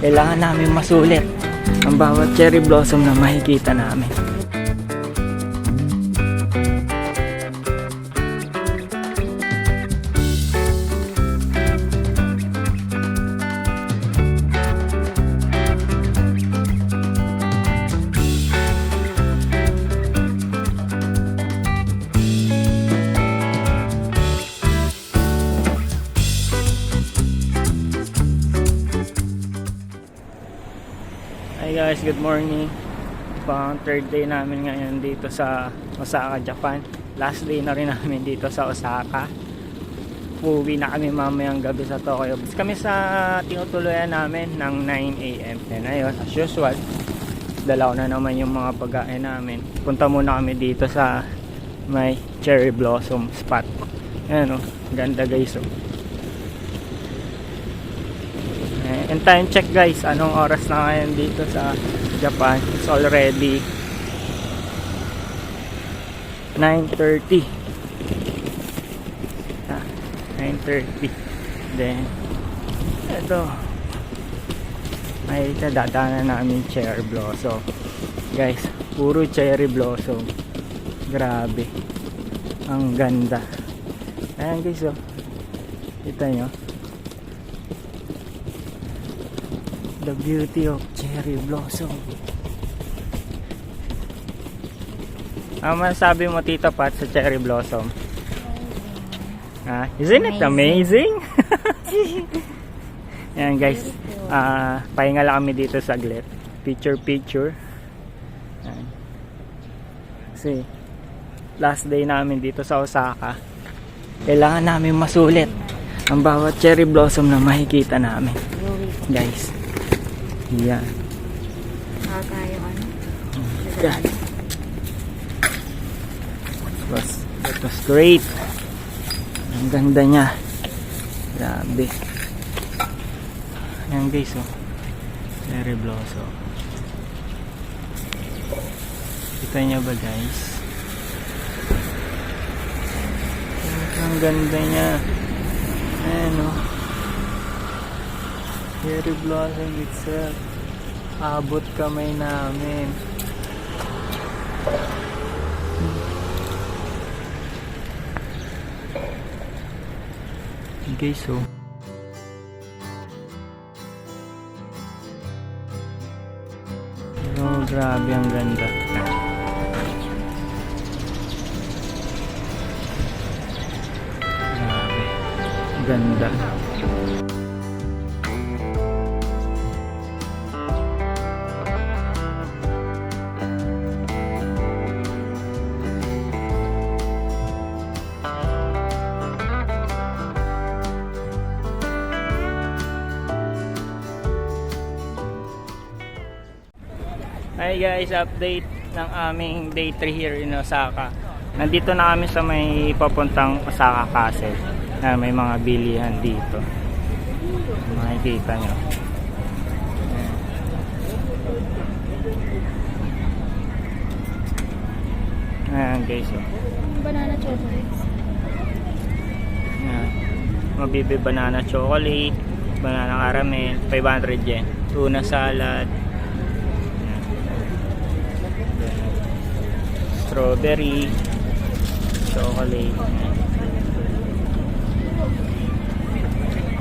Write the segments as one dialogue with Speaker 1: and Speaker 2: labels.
Speaker 1: Kailangan namin masulit ang bawat cherry blossom na makikita namin. Hi guys, good morning. Pang third day namin ngayon dito sa Osaka, Japan. Last day na rin namin dito sa Osaka. Uuwi na kami mamayang gabi sa Tokyo. Bus kami sa tinutuluyan namin ng 9 AM. And ayun, as usual, dala ko na naman yung mga pagkain namin. Punta muna kami dito sa may cherry blossom spot. Ayan o, ganda guys o. And time check guys, anong oras na ngayon dito sa Japan? It's already 9:30. 9:30. Then ito, may dadaanan namin cherry blossom. Guys, puro cherry blossom. Grabe. Ang ganda. Ayan guys oh. Kita nyo? The beauty of cherry blossom. Ano masabi mo Tita Pat sa cherry blossom? Isn't it amazing? Ayan guys, pahinga lang kami dito saglit. Picture. Ayan. Kasi last day namin dito sa Osaka. Kailangan namin masulit ang bawat cherry blossom na makikita namin. Guys, yan.
Speaker 2: Nakakayo ano?
Speaker 1: Oh my God. It was great. Ang ganda niya. Grabe. Ayan guys oh. Cherry blossom. Kita niyo ba guys? Ang ganda niya. Ayan oh. Cherry blossom itself. Abot kamay namin. Okay, so oh, grabe ang ganda. Grabe. Ganda. Hi guys, update ng aming day 3 here in Osaka. Nandito na kami sa may papuntang Osaka Castle. May mga bilihan dito. Makikita nyo. Ayan guys.
Speaker 2: Banana chocolates.
Speaker 1: Ayan. Mabibi banana chocolate, banana caramel, 500 yen. Tuna salad. Strawberry chocolate.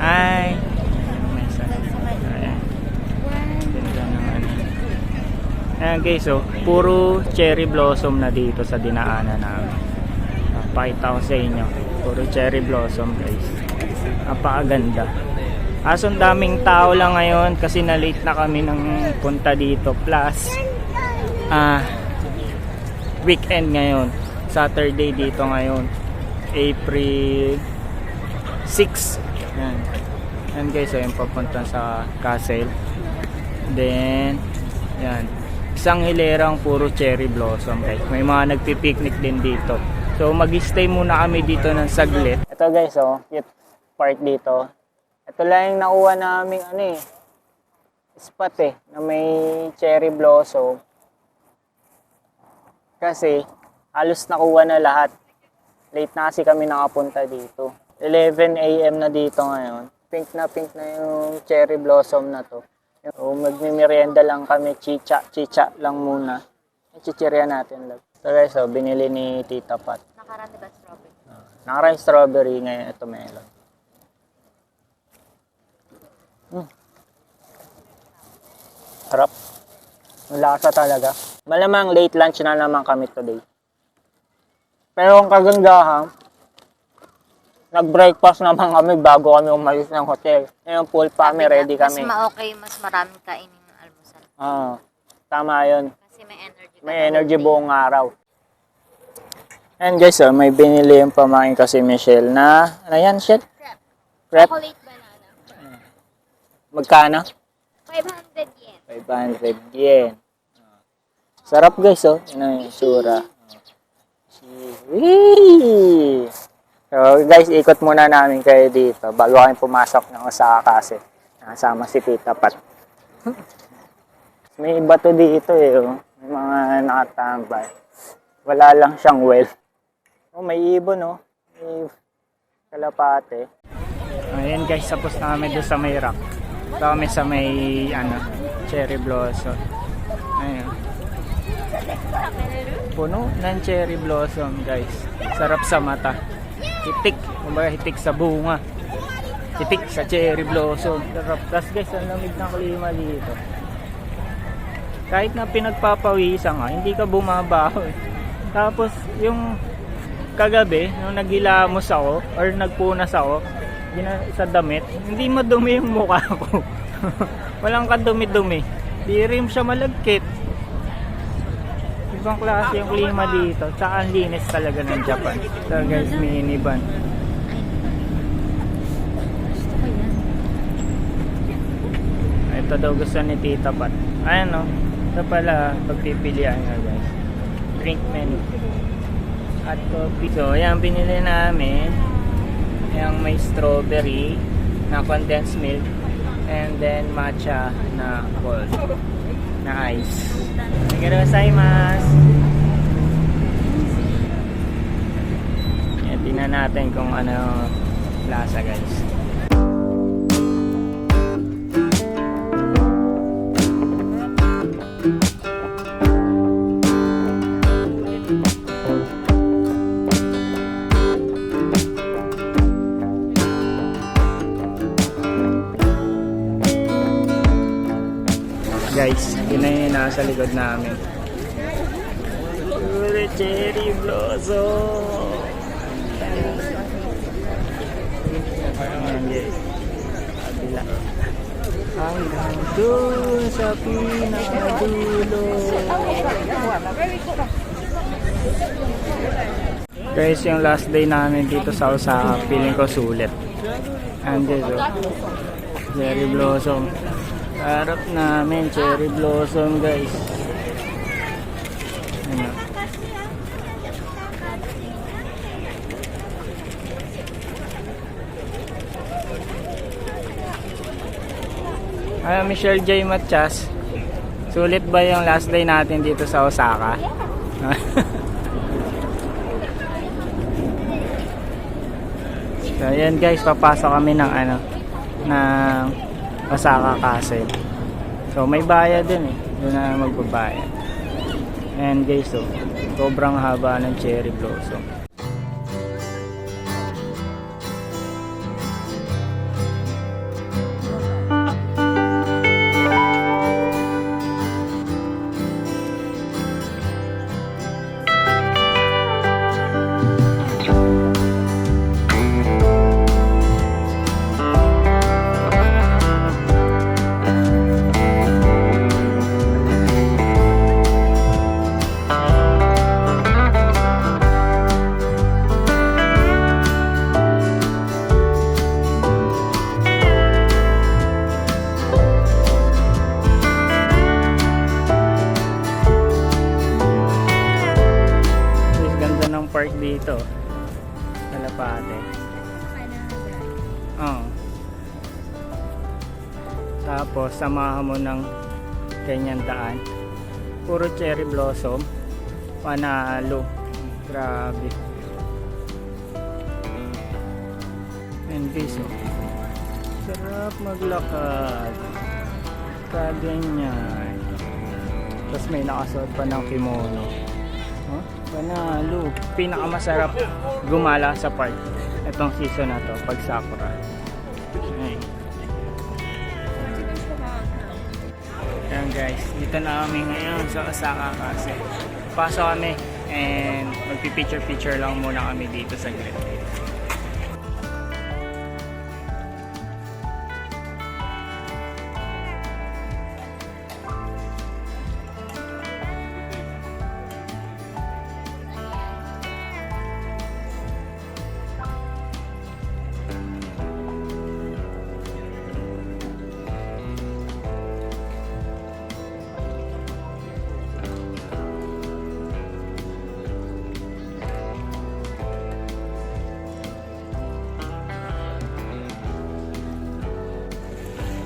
Speaker 1: Ay, ayan guys oh, puro cherry blossom na dito sa dinaanan namin. Pakita ko sa inyo, puro cherry blossom guys. Napakaganda. Ang daming tao lang ngayon kasi na late na kami ng punta dito, plus weekend ngayon, Saturday dito ngayon, April 6. Yan. Yan guys, ayun papunta sa castle. Then yan, isang hilerang puro cherry blossom guys. May mga nagpi-picnic din dito. So mag-stay muna kami dito ng saglit. Ito guys oh, cute part dito. Ito lang yung nakuha naming spot na may cherry blossom. Kasi halos nakuha na lahat. Late na kasi kami nakapunta dito. 11 AM na dito ngayon. Pink na yung cherry blossom na to. So, magmimerienda lang kami, chicha lang muna. Chichirya natin lang. So guys, so, binili ni Tita Pat.
Speaker 2: Nakarami ba strawberry?
Speaker 1: Nakarang strawberry, ngayon ito melon. Sarap. Ang lasa talaga. Malamang late lunch na naman kami today. Pero ang kagandahan, nag-breakfast naman kami bago kami umalis ng hotel. Ngayon full kami, ready kami.
Speaker 2: Mas maraming kainin ng almusal.
Speaker 1: Tama yun.
Speaker 2: Kasi may energy ka.
Speaker 1: May energy buong araw. And guys, may binili yung pamain kasi Michelle na, ano yan, shit? Crepe.
Speaker 2: Chocolate banana.
Speaker 1: Magkano?
Speaker 2: 500 yen.
Speaker 1: 500 yen. Sarap guys, oh. Yun ang itsura. Whee! So guys, ikot muna namin kayo dito bago kami pumasok ng Osaka kasi nakasama si Tita Pat. May bato dito eh, oh. May mga nakatambay. Wala lang siyang well. Oh, may ibon, oh. May kalapate. Ayan guys, tapos na kami doon sa may rock. Ito kami sa may, cherry blossom. Ayan. Puno ng cherry blossom, guys. Sarap sa mata. Hitik. Kumbaga hitik sa bunga. Hitik sa cherry blossom. Sarap. Tapos guys, ang lamig ng klima dito. Kahit na pinagpapawisan ka, hindi ka bumabaho eh. Tapos, yung kagabi, nung naghilamos ako, or nagpunas ako, sa damit, hindi madumi yung mukha ko. Walang kadumi-dumi. Di rin siya malagkit. Ibang klase yung klima dito. Tsaka ang linis talaga ng Japan. So guys, minivan. Ito daw gusto ni Tita Pat. Ayan o. Ito pala pagpipilian nga guys. Drink menu. At coffee. So ayan binili namin. Yung may strawberry na condensed milk and then matcha na cold na ice. Arigatou gozaimasu. Tingnan natin kung ano lasa guys. Guys, yun na yung nasa likod namin. Cherry blossom! Ayan guys. Kabila. Hanggang doon sa pinakadulo. Guys, yung last day namin dito sa Osaka, feeling ko sulit. And this, cherry blossom. Harap namin, cherry blossom guys. Ano? Michelle J. Matias. Sulit ba yung last day natin dito sa Osaka? So ayan guys, papasok kami ng ng Osaka Castle. So may bayad din eh. Doon na magbabayad. And guys, so sobrang haba ng cherry blossom. Park dito Kalapate. Tapos samahan mo ng ganyan daan, puro cherry blossom. Panalo, grabe. And this, sarap maglakad. Kaganyan. Tapos may nakasuot pa ng kimono. Oh, panalo. Pinakamasarap gumala sa park itong season na to pag Sakura. Ay. Ayan guys, dito na kami ngayon sa Osaka kasi pasok kami and magpipicture-picture lang muna kami dito sa grid.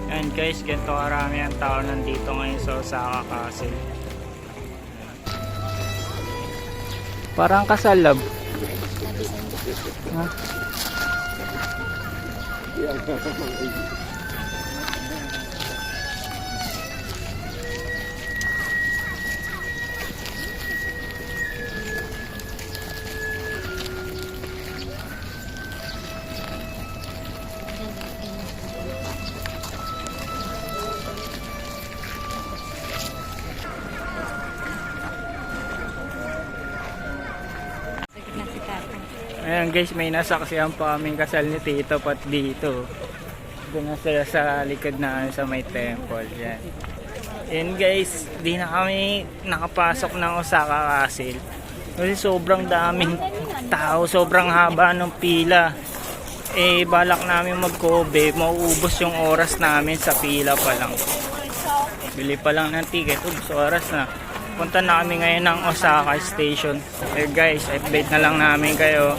Speaker 1: And guys, ganito karami ang tao nandito ngayon sa Osaka Castle. Parang kasalab. Ha? Ayan guys, may nasaksihan pa kaming kasal ni Tito Pat dito. Doon na sila sa likod na sa may temple. Yan. And guys, di na kami nakapasok ng Osaka Castle. Kasi sobrang daming tao, sobrang haba ng pila. Eh, balak namin mag-Kobe, mauubos yung oras namin sa pila pa lang. Bili pa lang ng ticket, ubos oras na. Punta na kami ngayon ng Osaka Station. Eh guys, update na lang namin kayo.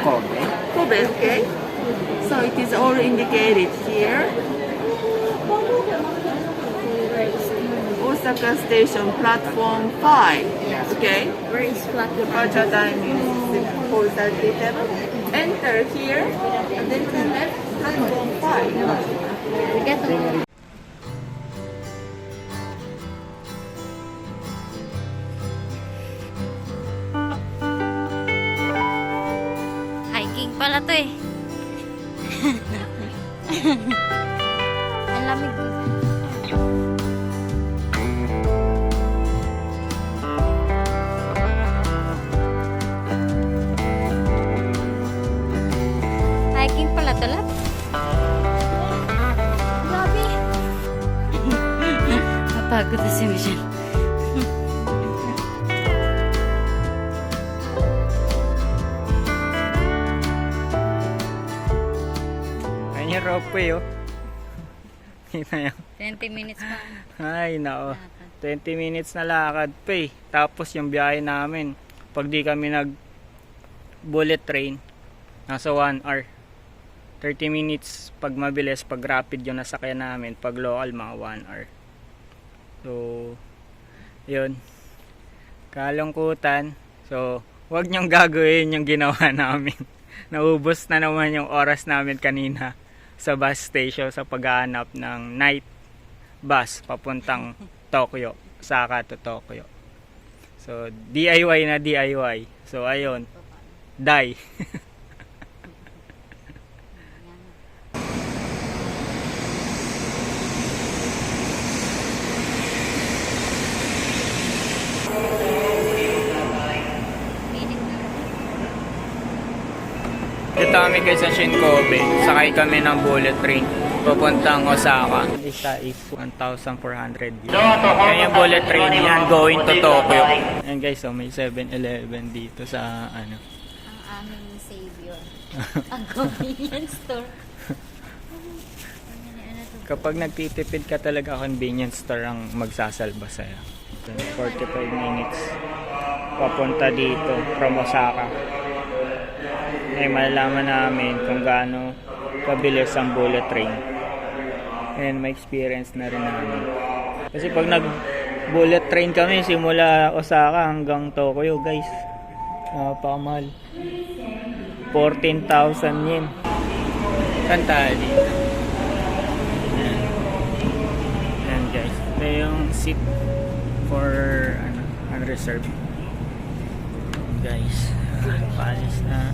Speaker 1: Kobe.
Speaker 3: Kobe, okay? So it is all indicated here. Osaka Station, platform 5. Okay?
Speaker 2: Where is platform?
Speaker 3: Departure time is 4:37. Enter here, and then turn left, platform 5.
Speaker 2: We get the hiking pala to eh. Ang lamig. Hiking pala to lahat. Grabe. Napagod na si Michelle.
Speaker 1: Ayan yung ropeway oh. Kita nyo.
Speaker 2: 20 minutes pa.
Speaker 1: Ay nako. 20 minutes na lakad pa eh. Tapos yung biyahe namin, pag di kami nag bullet train, nasa 1 hour. 30 minutes pag mabilis, pag rapid yung nasakyan namin, pag local mga 1 hour. So, yun. Kalungkutan. So, wag nyong gagawin yung ginawa namin. Naubos na naman yung oras namin kanina sa bus station sa paghahanap ng night bus papuntang Tokyo, Osaka to Tokyo. So, DIY na DIY. So, ayun. Die. Dito kami guys sa Shinkobe. Sakay kami ng bullet train papuntang Osaka. Isa is 1,400 yen. Yan yung bullet train yan going to Tokyo. Ayan guys, so may 7-Eleven dito sa ano.
Speaker 2: Ang aming savior. Ang convenience store.
Speaker 1: Kapag nagtitipid ka talaga, convenience store ang magsasalba sa'yo. 45 minutes papunta dito from Osaka. Eh, malalaman namin kung gaano kabilis ang bullet train. And may experience na rin namin. Kasi pag nag-bullet train kami, simula Osaka hanggang Tokyo, guys, napakamahal. 14,000 yen. Saan tayo dito? yung seat for ano, unreserved. Guys, paalis na.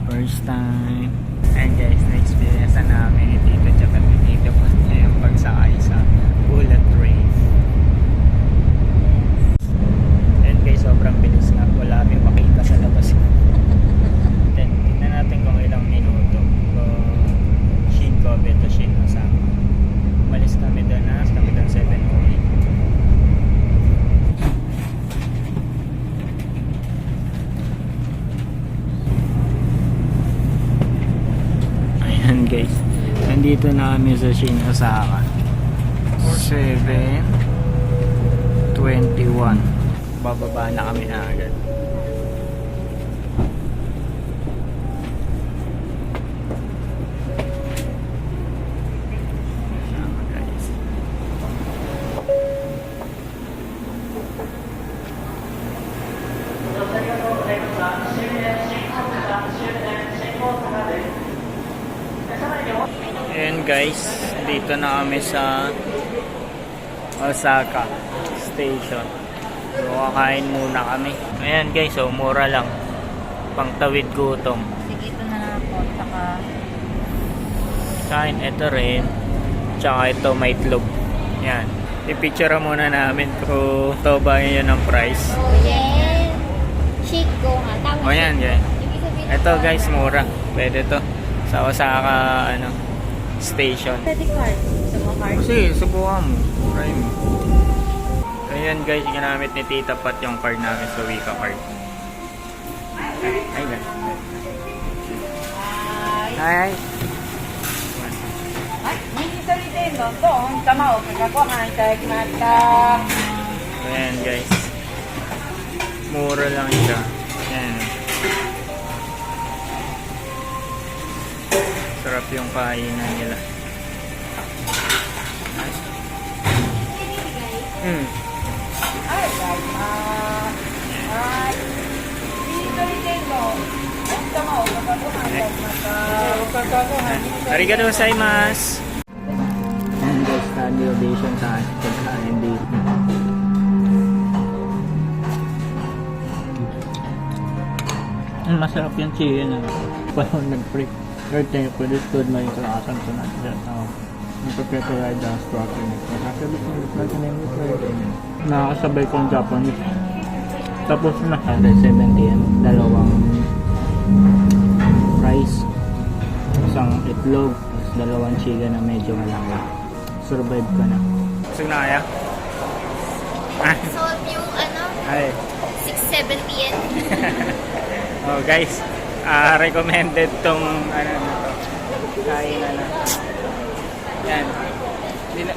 Speaker 1: First time. And guys, na-experience na namin ni Tito Japan ni Tito pa ngayong pagsakay sa bullet train. And guys, sobrang bilis nga. Wala kaming makita sa labas. Then, tingnan natin kung ilang minuto. Kung Shin-Kobe to Shin-Osaka. Malis kami doon na. Kami doon 7:08. Ayan guys, nandito na kami sa Shin-Osaka. 7:21. Bababa na kami na agad. Sama guys. Ayan guys, dito na kami sa Osaka Station. So, kakain muna kami. Ayan guys, so mura lang. Pangtawid gutom.
Speaker 2: Sige, ito na lang po. Tsaka,
Speaker 1: Kain, ito rin. Tsaka ito may itlog. Yan. I-picture muna namin kung ito ba yun ang price.
Speaker 2: yes. Chico nga. Tama.
Speaker 1: O yan guys.
Speaker 2: Ibig sabihin
Speaker 1: Ito
Speaker 2: na-
Speaker 1: guys, mura. Pwede to. Sa Osaka, station.
Speaker 2: Credit card. Sa mga card.
Speaker 1: Kasi, subukan mo. Try mo. Ayan guys, ginamit ni Tita Pat yung card namin sa Wika card. Ay, guys. Hi.
Speaker 3: はい、人気取り天丼と温玉をかご飯いただきました。
Speaker 1: Ayan guys. Mura lang siya. Ayan. Sarap yung kainan nila. Nice. Mm.
Speaker 3: はい、いただきます。はい。人気取り天丼、温玉をかご飯いただきました。おかかご飯に。
Speaker 1: Arigatou gozaimasu. Ayan guys, standing ovation sa pagkain dito. Masarap yung chili na parang nag-freak. Third time ko this good na yung kalasan ko na dyan. Nagpapretolide na structure nito. Nakasabit yung reflect na yung nakakasabay kong Japanese. Tapos na 170 yan. Dalawang rice. Isang itlog. Tapos dalawang chiga na medyo malaki. Survive ka na. Gusto na kaya?
Speaker 2: Solve yung
Speaker 1: Ay.
Speaker 2: 670 yen.
Speaker 1: Oh guys, recommended tong ano na to. Kainan na. Yan.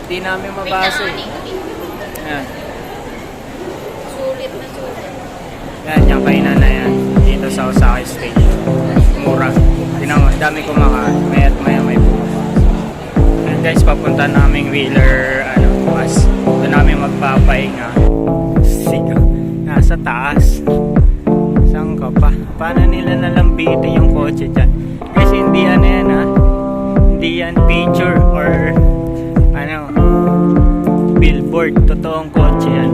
Speaker 1: Di namin mabasa eh. Yan.
Speaker 2: Sulit na sulit.
Speaker 1: Yan, yung kainan na yan. Dito sa Osaka Station. Mura. Tinang dami kumakain. Maya't maya may pumapasok. And guys, papunta naming Wheeler, bus. Doon namin magpapahinga. Sigo. Nasa taas. Saan ka pa? Paano nila nalambitin yung kotse dyan? Kasi hindi yan ha. Hindi yan picture or billboard. Totoong kotse yan.